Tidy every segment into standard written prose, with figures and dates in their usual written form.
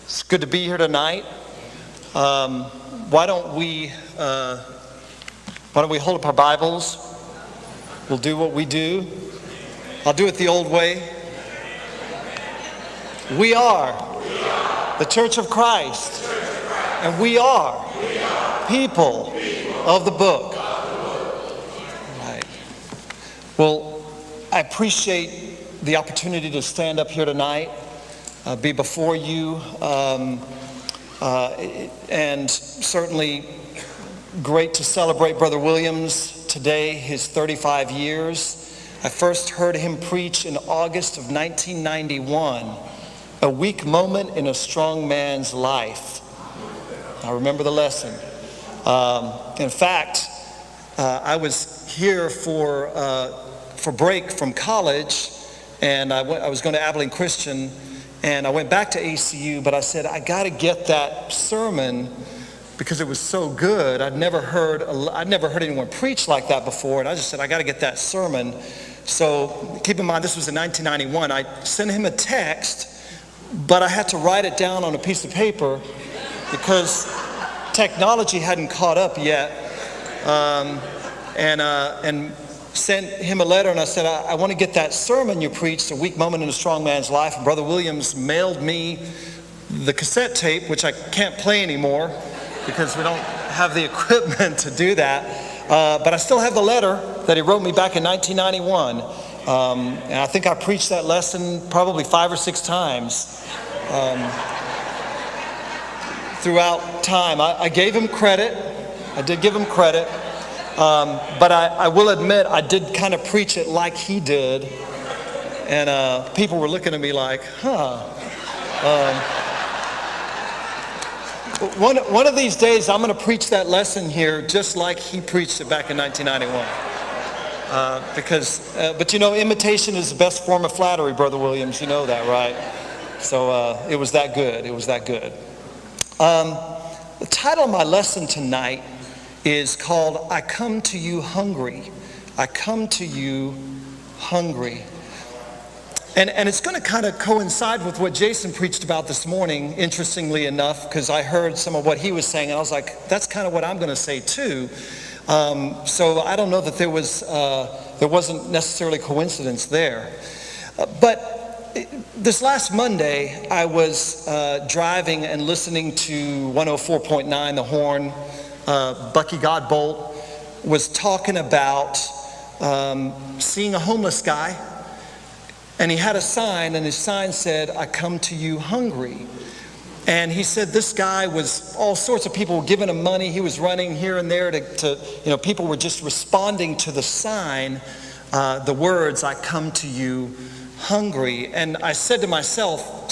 It's good to be here tonight. Why don't we hold up our Bibles? We'll do what we do. I'll do it the old way. We are the Church of Christ, and we are people of the book. Right. Well, I appreciate the opportunity to stand up here tonight, be before you, and certainly great to celebrate Brother Williams today, his 35 years. I first heard him preach in August of 1991, a weak moment in a strong man's life. I remember the lesson. In fact, I was here for break from college, and I was going to Abilene Christian, and I went back to ACU, but I said, I got to get that sermon because it was so good. I'd never heard anyone preach like that before, and I just said, I got to get that sermon. So keep in mind, this was in 1991. I sent him a text, but I had to write it down on a piece of paper because technology hadn't caught up yet, and sent him a letter, and I said, I want to get that sermon you preached, A Weak Moment in a Strong Man's Life. And Brother Williams mailed me the cassette tape, which I can't play anymore because we don't have the equipment to do that. But I still have the letter that he wrote me back in 1991. And I think I preached that lesson probably 5 or 6 times throughout time. I gave him credit. I did give him credit. But I will admit, I did kind of preach it like he did. And people were looking at me like, One of these days, I'm going to preach that lesson here just like he preached it back in 1991. But you know, imitation is the best form of flattery, Brother Williams. You know that, right? So it was that good. It was that good. The title of my lesson tonight is called, I Come to You Hungry. I come to you hungry. And it's going to kind of coincide with what Jason preached about this morning, interestingly enough, because I heard some of what he was saying, and I was like, that's kind of what I'm going to say too. So I don't know that there wasn't necessarily coincidence there. But this last Monday, I was driving and listening to 104.9 The Horn. Bucky Godbolt was talking about seeing a homeless guy, and he had a sign, and his sign said, I come to you hungry. And he said this guy was, all sorts of people were giving him money. He was running here and there to people were just responding to the sign, the words, I come to you hungry. And I said to myself,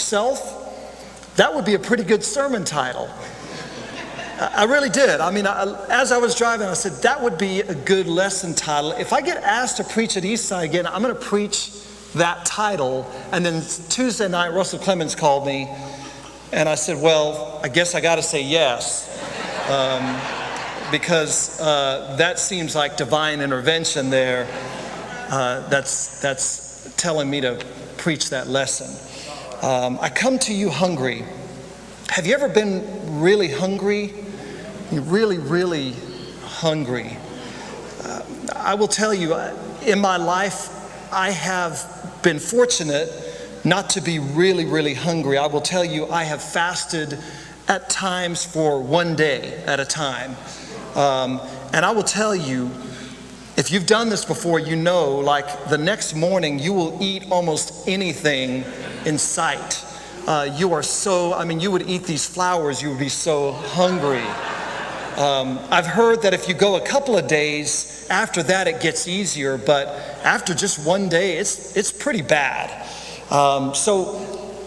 that would be a pretty good sermon title. I really did. I mean, as I was driving, I said, that would be a good lesson title. If I get asked to preach at Eastside again, I'm going to preach that title. And then Tuesday night, Russell Clemens called me, and I said, well, I guess I got to say yes, because that seems like divine intervention there. That's telling me to preach that lesson. I come to you hungry. Have you ever been really hungry? You're really, really hungry. I will tell you, in my life, I have been fortunate not to be really, really hungry. I will tell you, I have fasted at times for one day at a time. And I will tell you, if you've done this before, you know, like the next morning, you will eat almost anything in sight. You would eat these flowers, you would be so hungry. I've heard that if you go a couple of days, after that it gets easier, but after just one day, it's pretty bad. So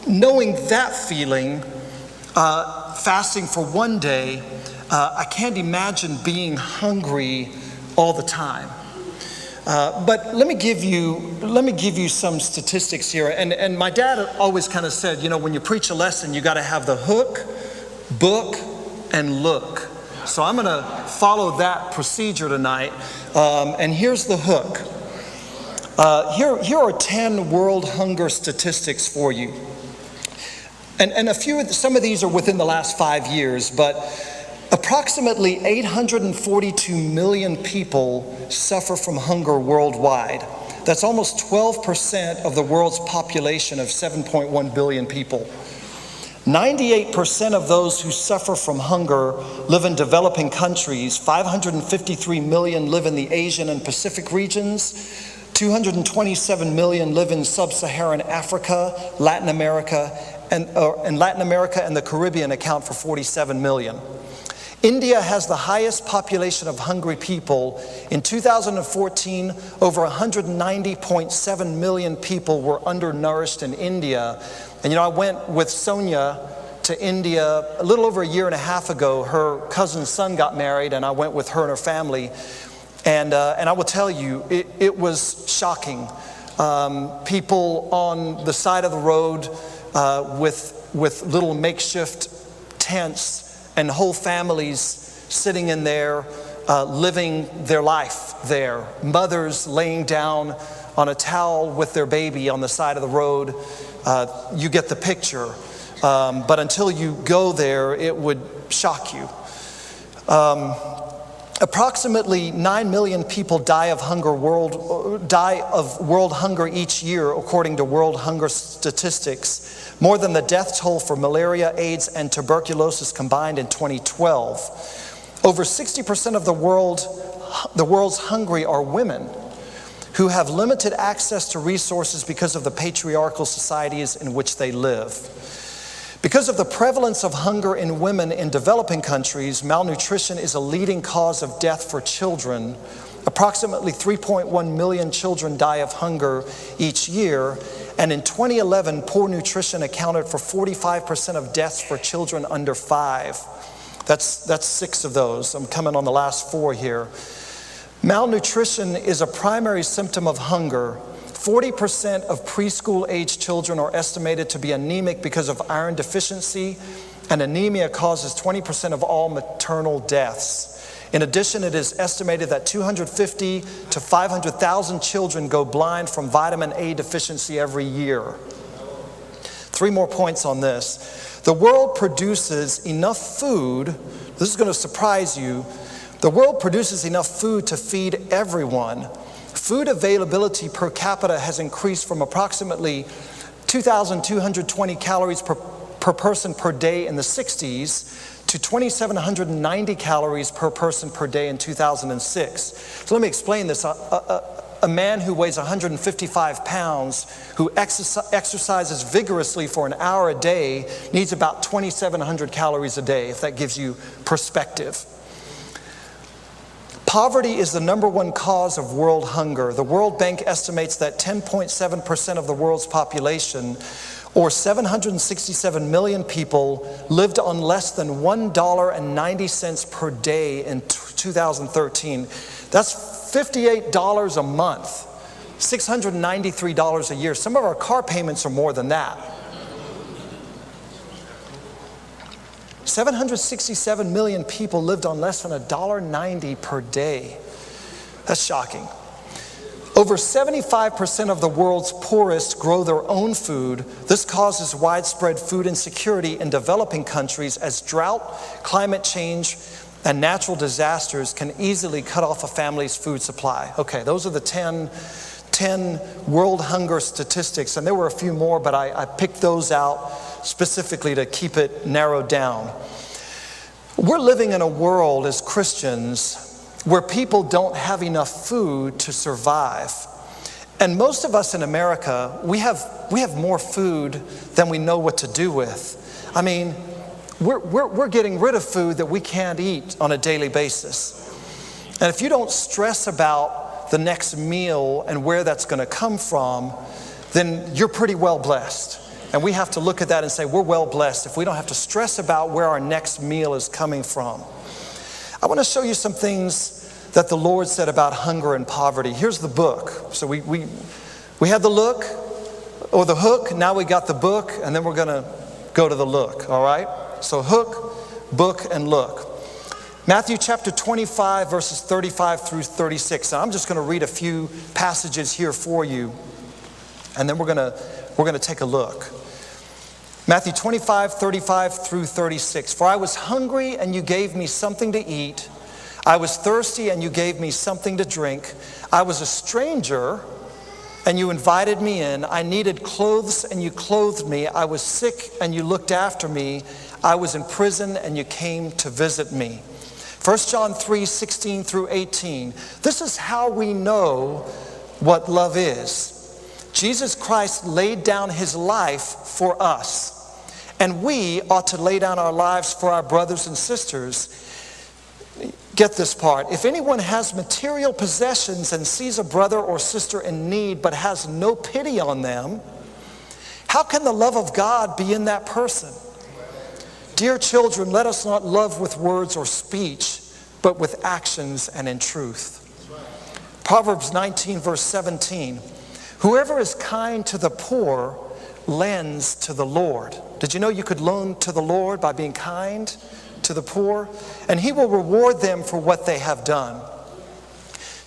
knowing that feeling, fasting for one day, I can't imagine being hungry all the time. But let me give you some statistics here. And my dad always kind of said, you know, when you preach a lesson, you got to have the hook, book, and look. So I'm going to follow that procedure tonight. And here's the hook. Here are 10 world hunger statistics for you. And some of these are within the last 5 years, but approximately 842 million people suffer from hunger worldwide. That's almost 12% of the world's population of 7.1 billion people. 98% of those who suffer from hunger live in developing countries. 553 million live in the Asian and Pacific regions. 227 million live in sub-Saharan Africa, Latin America, and the Caribbean account for 47 million. India has the highest population of hungry people. In 2014, over 190.7 million people were undernourished in India. And I went with Sonia to India a little over a year and a half ago. Her cousin's son got married, and I went with her and her family. And I will tell you, it was shocking. People on the side of the road with little makeshift tents, and whole families sitting in there, living their life there. Mothers laying down on a towel with their baby on the side of the road. You get the picture. But until you go there, it would shock you. Approximately 9 million people die of world hunger each year, according to World Hunger Statistics, more than the death toll for malaria, AIDS, and tuberculosis combined in 2012. Over 60% of the world's hungry are women who have limited access to resources because of the patriarchal societies in which they live. Because of the prevalence of hunger in women in developing countries, malnutrition is a leading cause of death for children. Approximately 3.1 million children die of hunger each year, and in 2011, poor nutrition accounted for 45% of deaths for children under 5. That's 6 of those. I'm coming on the last 4 here. Malnutrition is a primary symptom of hunger. 40% of preschool-age children are estimated to be anemic because of iron deficiency, and anemia causes 20% of all maternal deaths. In addition, it is estimated that 250 to 500,000 children go blind from vitamin A deficiency every year. 3 more points on this. The world produces enough food, this is going to surprise you, the world produces enough food to feed everyone. Food availability per capita has increased from approximately 2,220 calories per person per day in the 60s to 2,790 calories per person per day in 2006. So let me explain this. A man who weighs 155 pounds, who exercises vigorously for an hour a day, needs about 2,700 calories a day, if that gives you perspective. Poverty is the number 1 cause of world hunger. The World Bank estimates that 10.7% of the world's population, or 767 million people, lived on less than $1.90 per day in 2013. That's $58 a month, $693 a year. Some of our car payments are more than that. 767 million people lived on less than $1.90 per day. That's shocking. Over 75% of the world's poorest grow their own food. This causes widespread food insecurity in developing countries, as drought, climate change, and natural disasters can easily cut off a family's food supply. Okay, those are the 10 world hunger statistics, and there were a few more, but I picked those out specifically to keep it narrowed down. We're living in a world as Christians where people don't have enough food to survive. And most of us in America, we have more food than we know what to do with. I mean, we're getting rid of food that we can't eat on a daily basis. And if you don't stress about the next meal and where that's going to come from, then you're pretty well blessed. And we have to look at that and say, we're well blessed if we don't have to stress about where our next meal is coming from. I want to show you some things that the Lord said about hunger and poverty. Here's the book. So we had the look, or the hook, now we got the book, and then we're going to go to the look, all right? So hook, book, and look. Matthew chapter 25, verses 35 through 36. And I'm just going to read a few passages here for you, and then we're going to take a look. Matthew 25:35 through 36. For I was hungry and you gave me something to eat. I was thirsty and you gave me something to drink. I was a stranger and you invited me in. I needed clothes and you clothed me. I was sick and you looked after me. I was in prison and you came to visit me. 1 John 3:16 through 18. This is how we know what love is. Jesus Christ laid down his life for us, and we ought to lay down our lives for our brothers and sisters. Get this part. If anyone has material possessions and sees a brother or sister in need but has no pity on them, how can the love of God be in that person? Dear children, let us not love with words or speech, but with actions and in truth. Proverbs 19 verse 17. Whoever is kind to the poor lends to the Lord. Did you know you could loan to the Lord by being kind to the poor? And he will reward them for what they have done.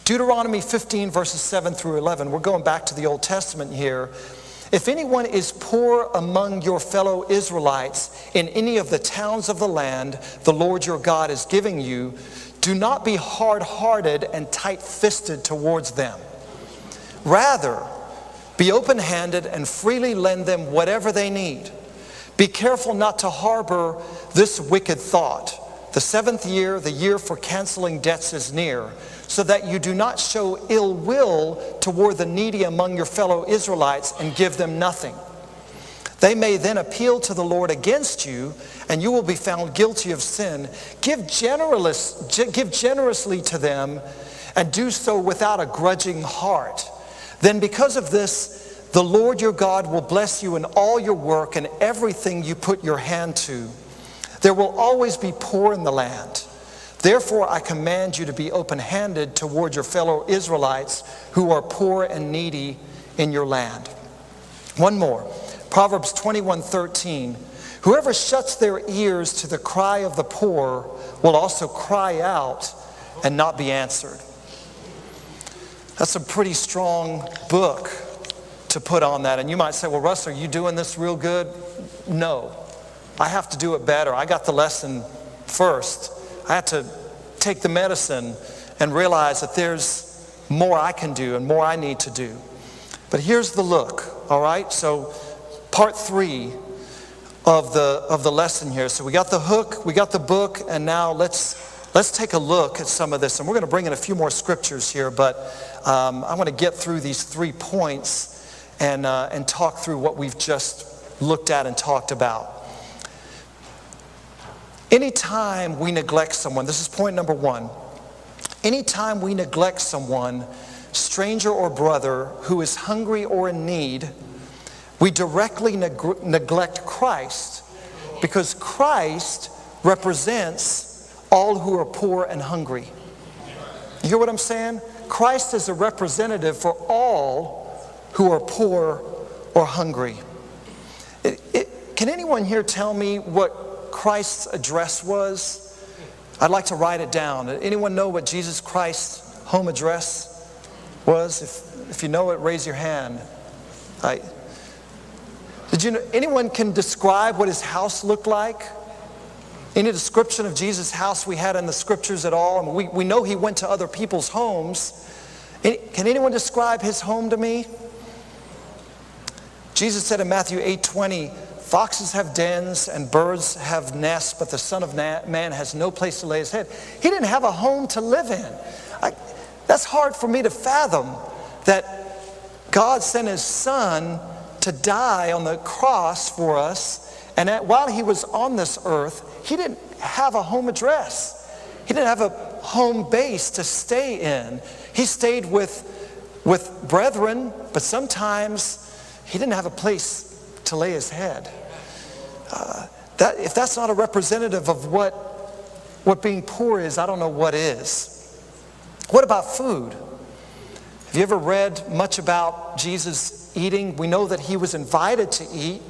Deuteronomy 15 verses 7 through 11. We're going back to the Old Testament here. If anyone is poor among your fellow Israelites in any of the towns of the land the Lord your God is giving you, do not be hard-hearted and tight-fisted towards them. Rather, be open-handed and freely lend them whatever they need. Be careful not to harbor this wicked thought. The 7th year, the year for canceling debts, is near, so that you do not show ill will toward the needy among your fellow Israelites and give them nothing. They may then appeal to the Lord against you, and you will be found guilty of sin. Give generously to them, and do so without a grudging heart. Then because of this, the Lord your God will bless you in all your work and everything you put your hand to. There will always be poor in the land. Therefore, I command you to be open-handed toward your fellow Israelites who are poor and needy in your land. One more. Proverbs 21:13. Whoever shuts their ears to the cry of the poor will also cry out and not be answered. That's a pretty strong book to put on that. And you might say, well, Russ, are you doing this real good? No. I have to do it better. I got the lesson first. I had to take the medicine and realize that there's more I can do and more I need to do. But here's the look, all right? So part 3 of the lesson here. So we got the hook, we got the book, and now let's take a look at some of this. And we're going to bring in a few more scriptures here, but I want to get through these 3 points and talk through what we've just looked at and talked about. Anytime we neglect someone, this is point number 1. Anytime we neglect someone, stranger or brother, who is hungry or in need, we directly neglect Christ, because Christ represents all who are poor and hungry. You hear what I'm saying? Christ is a representative for all who are poor or hungry. Can anyone here tell me what Christ's address was? I'd like to write it down. Anyone know what Jesus Christ's home address was? If you know it, raise your hand. Did you know, anyone can describe what his house looked like? Any description of Jesus' house we had in the scriptures at all? I mean, we know he went to other people's homes. Can anyone describe his home to me? Jesus said in Matthew 8:20, foxes have dens and birds have nests, but the Son of Man has no place to lay his head. He didn't have a home to live in. That's hard for me to fathom, that God sent his Son to die on the cross for us, and while he was on this earth, he didn't have a home address. He didn't have a home base to stay in. He stayed with brethren, but sometimes he didn't have a place to lay his head. If that's not a representative of what being poor is, I don't know what is. What about food? Have you ever read much about Jesus eating? We know that he was invited to eat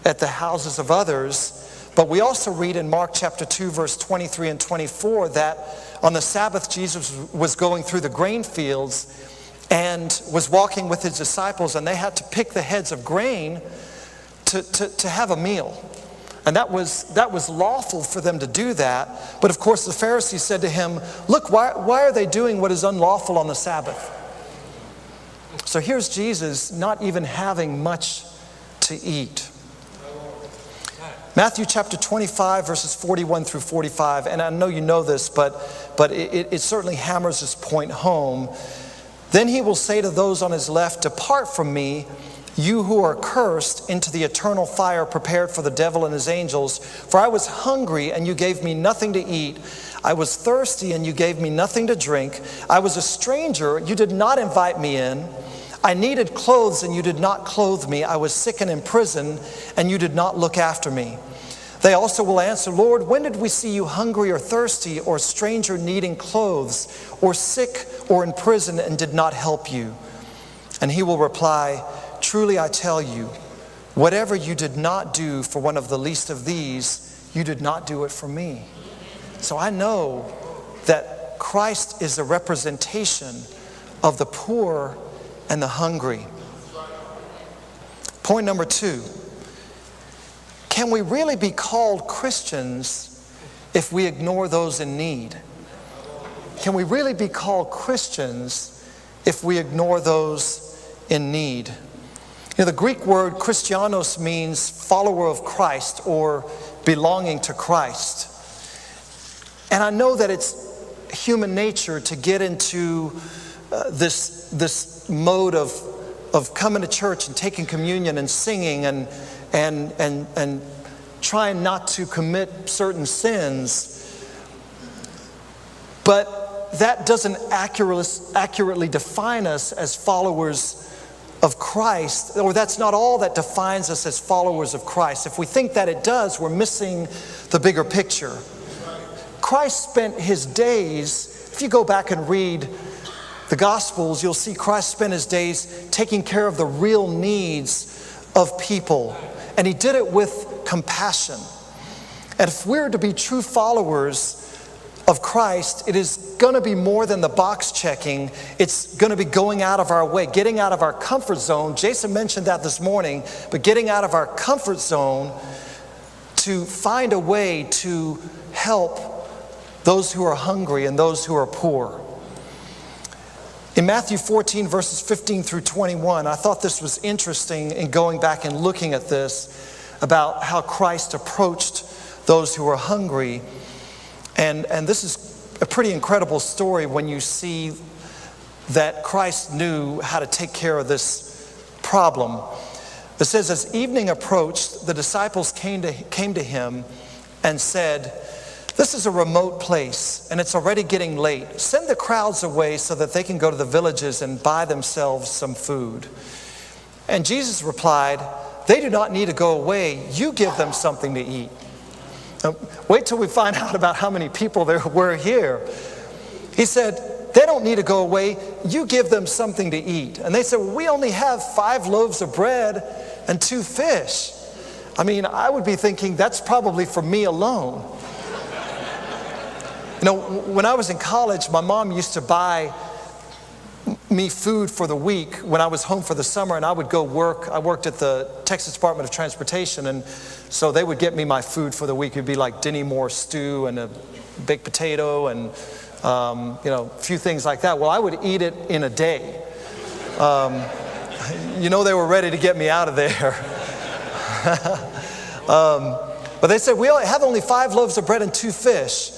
at the houses of others, but we also read in Mark chapter 2 verse 23 and 24 that on the Sabbath Jesus was going through the grain fields and was walking with his disciples, and they had to pick the heads of grain to have a meal. And that was lawful for them to do that. But of course the Pharisees said to him, look, why are they doing what is unlawful on the Sabbath? So here's Jesus not even having much to eat. Matthew chapter 25, verses 41 through 45. And I know you know this, but it certainly hammers this point home. Then he will say to those on his left, depart from me, you who are cursed, into the eternal fire prepared for the devil and his angels. For I was hungry, and you gave me nothing to eat. I was thirsty, and you gave me nothing to drink. I was a stranger, you did not invite me in. I needed clothes, and you did not clothe me. I was sick and in prison, and you did not look after me. They also will answer, Lord, when did we see you hungry or thirsty, or a stranger needing clothes, or sick or in prison, and did not help you? And he will reply, truly I tell you, whatever you did not do for one of the least of these, you did not do it for me. So I know that Christ is a representation of the poor and the hungry. Point number 2. Can we really be called Christians if we ignore those in need? Can we really be called Christians if we ignore those in need? You know, the Greek word Christianos means follower of Christ or belonging to Christ. And I know that it's human nature to get into this mode of coming to church and taking communion and singing and trying not to commit certain sins. But that doesn't accurately define us as followers of Christ, or that's not all that defines us as followers of Christ. If we think that it does, we're missing the bigger picture. Christ spent his days, if you go back and read the Gospels, you'll see Christ spent his days taking care of the real needs of people. And he did it with compassion. And if we're to be true followers of Christ, it is going to be more than the box checking. It's going to be going out of our way, getting out of our comfort zone. Jason mentioned that this morning, but getting out of our comfort zone to find a way to help those who are hungry and those who are poor. In Matthew 14, verses 15 through 21, I thought this was interesting in going back and looking at this about how Christ approached those who were hungry. And this is a pretty incredible story when you see that Christ knew how to take care of this problem. It says, as evening approached, the disciples came to him and said, this is a remote place, and it's already getting late. Send the crowds away so that they can go to the villages and buy themselves some food. And Jesus replied, they do not need to go away. You give them something to eat. Now, wait till we find out about how many people there were here. He said, they don't need to go away. You give them something to eat. And they said, well, we only have 5 loaves of bread and 2 fish. I mean, I would be thinking that's probably for me alone. You know, when I was in college, my mom used to buy me food for the week when I was home for the summer, and I would go work. I worked at the Texas Department of Transportation, and so they would get me my food for the week. It would be like Denny Moore stew and a baked potato and, a few things like that. Well, I would eat it in a day. They were ready to get me out of there. But they said, we have only 5 loaves of bread and 2 fish.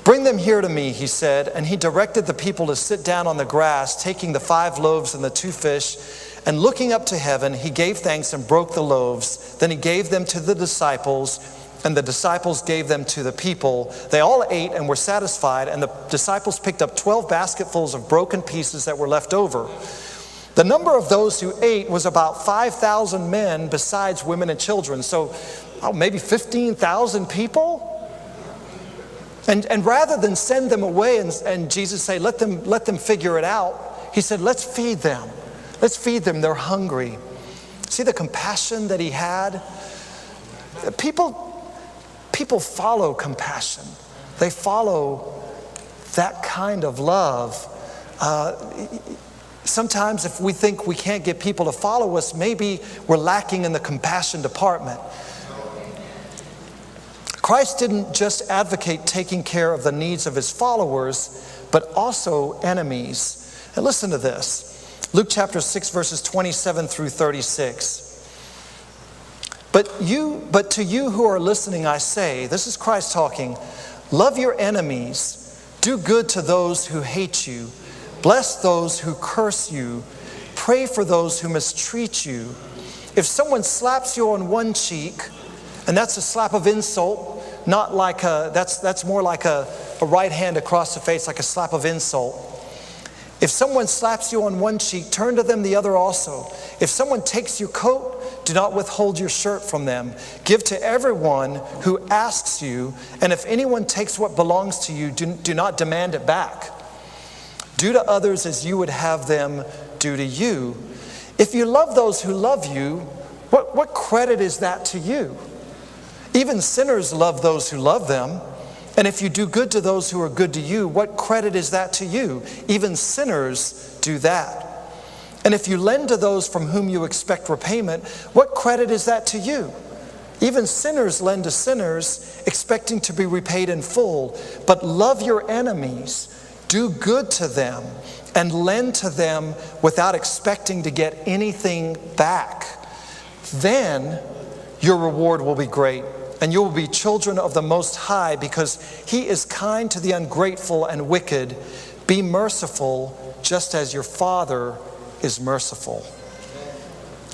Bring them here to me, he said, and he directed the people to sit down on the grass, taking the 5 loaves and the 2 fish, and looking up to heaven, he gave thanks and broke the loaves. Then he gave them to the disciples, and the disciples gave them to the people. They all ate and were satisfied, and the disciples picked up 12 basketfuls of broken pieces that were left over. The number of those who ate was about 5,000 men, besides women and children. So maybe 15,000 people? And rather than send them away and Jesus say, let them figure it out, he said, let's feed them. Let's feed them. They're hungry. See the compassion that he had? People follow compassion. They follow that kind of love. Sometimes if we think we can't get people to follow us, maybe we're lacking in the compassion department. Christ didn't just advocate taking care of the needs of his followers, but also enemies. And listen to this. Luke chapter 6, verses 27 through 36. But to you who are listening, I say, this is Christ talking, love your enemies, do good to those who hate you, bless those who curse you, pray for those who mistreat you. If someone slaps you on one cheek, and that's a slap of insult, not like that's more like a right hand across the face, like a slap of insult. If someone slaps you on one cheek, turn to them the other also. If someone takes your coat, do not withhold your shirt from them. Give to everyone who asks you, and if anyone takes what belongs to you, do not demand it back. Do to others as you would have them do to you. If you love those who love you, what credit is that to you? Even sinners love those who love them. And if you do good to those who are good to you, what credit is that to you? Even sinners do that. And if you lend to those from whom you expect repayment, what credit is that to you? Even sinners lend to sinners, expecting to be repaid in full. But love your enemies, do good to them, and lend to them without expecting to get anything back. Then your reward will be great, and you will be children of the Most High, because he is kind to the ungrateful and wicked. Be merciful, just as your Father is merciful.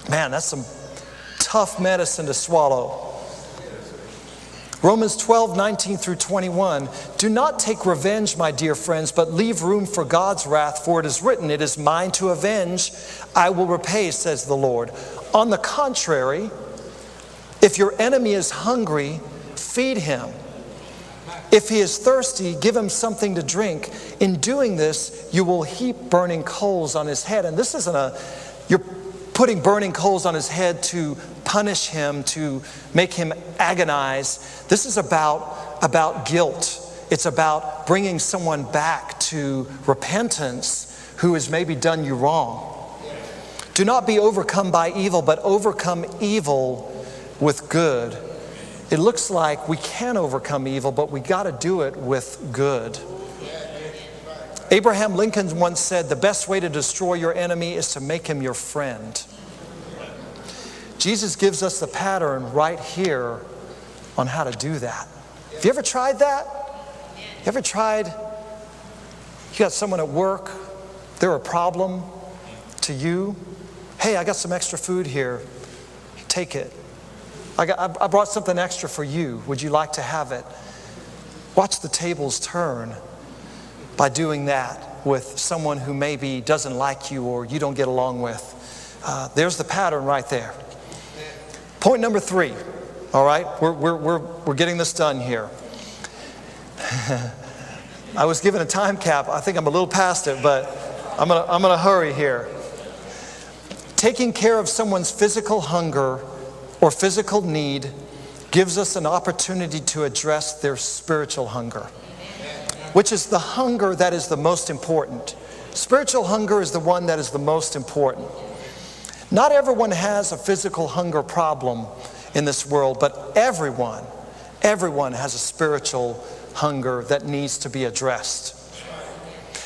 Man, that's some tough medicine to swallow. Romans 12, 19 through 21. Do not take revenge, my dear friends, but leave room for God's wrath, for it is written, it is mine to avenge, I will repay, says the Lord. On the contrary, if your enemy is hungry, feed him. If he is thirsty, give him something to drink. In doing this, you will heap burning coals on his head. And this isn't you're putting burning coals on his head to punish him, to make him agonize. This is about guilt. It's about bringing someone back to repentance who has maybe done you wrong. Do not be overcome by evil, but overcome evil with good. It looks like we can overcome evil, but we got to do it with good. Abraham Lincoln once said, the best way to destroy your enemy is to make him your friend. Jesus gives us the pattern right here on how to do that. Have you ever tried that? You ever tried, you got someone at work, they're a problem to you. Hey, I got some extra food here. Take it. I brought something extra for you. Would you like to have it? Watch the tables turn by doing that with someone who maybe doesn't like you or you don't get along with. There's the pattern right there. Point number 3. All right, we're getting this done here. I was given a time cap. I think I'm a little past it, but I'm gonna hurry here. Taking care of someone's physical hunger or physical need gives us an opportunity to address their spiritual hunger, which is the hunger that is the most important. Spiritual hunger is the one that is the most important. Not everyone has a physical hunger problem in this world, but everyone has a spiritual hunger that needs to be addressed.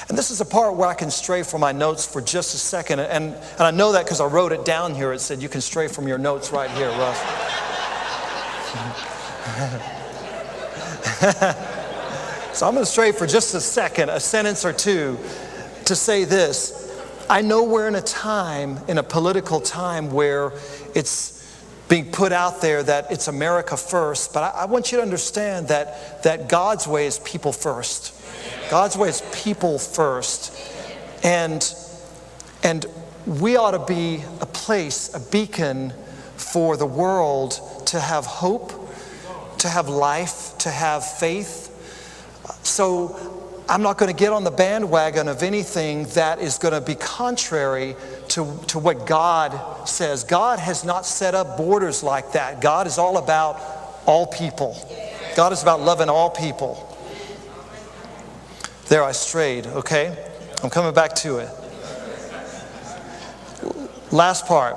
And this is a part where I can stray from my notes for just a second. And I know that because I wrote it down here. It said you can stray from your notes right here, Russ. So I'm going to stray for just a second, a sentence or two, to say this. I know we're in a political time where it's being put out there that it's America first, but I want you to understand that God's way is people first. God's way is people first. And we ought to be a place, a beacon for the world to have hope, to have life, to have faith. So I'm not going to get on the bandwagon of anything that is going to be contrary to what God says. God has not set up borders like that. God is all about all people. God is about loving all people. There I strayed, okay? I'm coming back to it. Last part.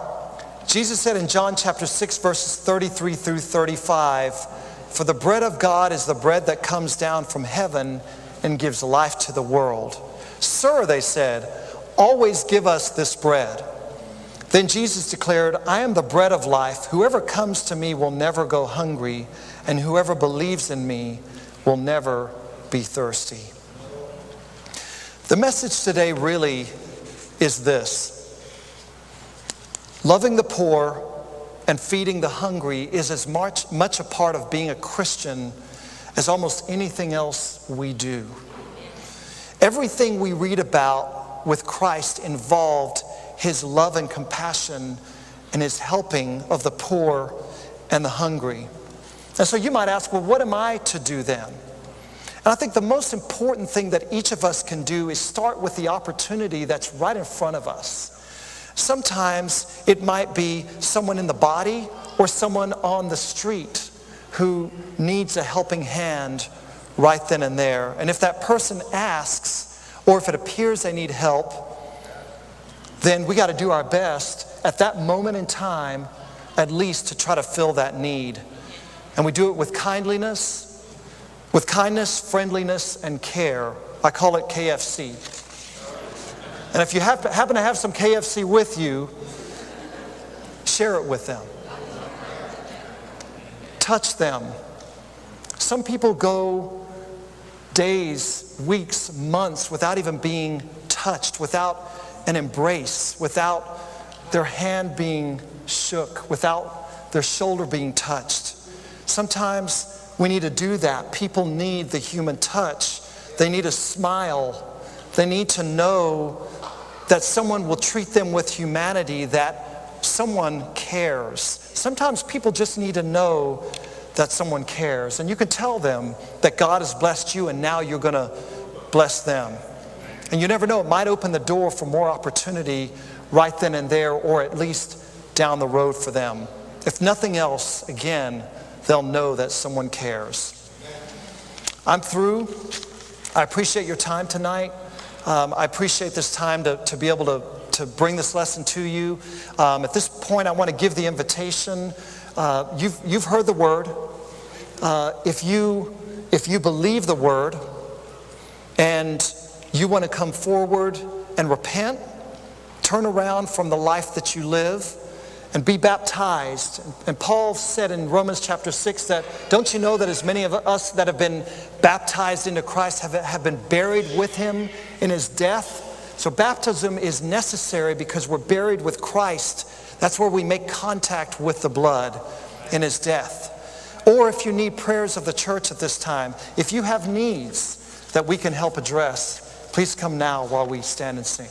Jesus said in John chapter 6, verses 33 through 35, "For the bread of God is the bread that comes down from heaven and gives life to the world." "Sir," they said, "always give us this bread." Then Jesus declared, "I am the bread of life. Whoever comes to me will never go hungry, and whoever believes in me will never be thirsty." The message today really is this. Loving the poor and feeding the hungry is as much a part of being a Christian as almost anything else we do. Everything we read about with Christ involved his love and compassion and his helping of the poor and the hungry. And so you might ask, well, what am I to do then? And I think the most important thing that each of us can do is start with the opportunity that's right in front of us. Sometimes it might be someone in the body or someone on the street who needs a helping hand right then and there. And if that person asks, or if it appears they need help, then we got to do our best at that moment in time, at least to try to fill that need. And we do it with kindness, friendliness, and care. I call it KFC. And if you happen to have some KFC with you, share it with them. Touch them. Some people go days, weeks, months without even being touched, without an embrace, without their hand being shook, without their shoulder being touched. Sometimes we need to do that. People need the human touch. They need a smile. They need to know that someone will treat them with humanity, that someone cares. Sometimes people just need to know that someone cares. And you can tell them that God has blessed you and now you're going to bless them. And you never know, it might open the door for more opportunity right then and there, or at least down the road for them. If nothing else, again, they'll know that someone cares. I'm through. I appreciate your time tonight. I appreciate this time to be able to bring this lesson to you. At this point, I want to give the invitation. You've heard the word. If you believe the word and you want to come forward and repent, turn around from the life that you live, and be baptized. And Paul said in Romans chapter 6 that, don't you know that as many of us that have been baptized into Christ have been buried with him in his death? So baptism is necessary because we're buried with Christ. That's where we make contact with the blood in his death. Or if you need prayers of the church at this time, if you have needs that we can help address, please come now while we stand and sing.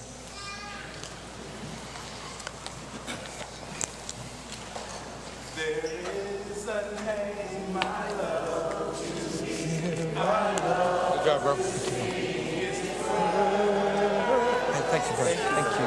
Good job, bro. Thank you, bro. Thank you.